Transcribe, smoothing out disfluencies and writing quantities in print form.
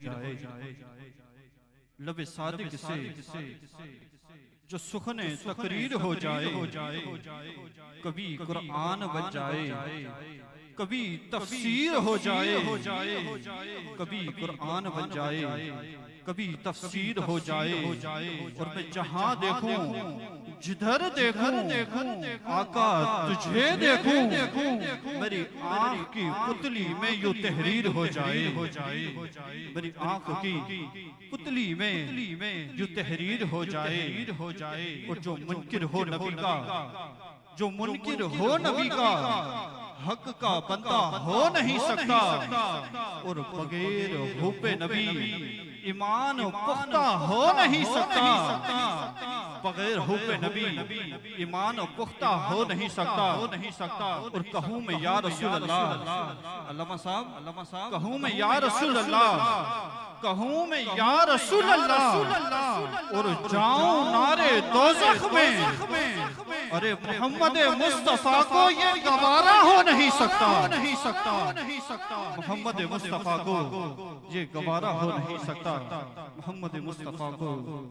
जाए लबे सादिक से जो सुखने तकरीर हो जाए, कभी कुरान बन जाए, कभी तफसीर हो जाए, कभी कुरान बन जाए, कभी तफसीर हो जाए। और मैं जहां देखूं, जिधर देखूं, आका तुझे देखूं, मेरी आंख की पुतली में यूं तहरीर हो जाए, मेरी आंख की पुतली में यूं तहरीर हो जाए। और जो मुनकिर हो नबी का, जो मुनकिर हो नबी का, हक का बंदा हो नहीं सकता। और बगैर हुब्बे नबी ईमान पुख्ता हो नहीं सकता। बगैर हुब्बे नबी ईमान पुख्ता हो नहीं सकता। और कहूँ मैं या रसूल अल्लाह, अल्लामा साहब कहूँ मैं या रसूल अल्लाह, कहूँ मैं या रसूल अल्लाह, और जाऊं नारे दोज़ख में, अरे मोहम्मद मुस्तफा को ये गवारा हो नहीं सकता। मोहम्मद मुस्तफा को ये गवारा हो नहीं सकता। मोहम्मद मुस्तफा को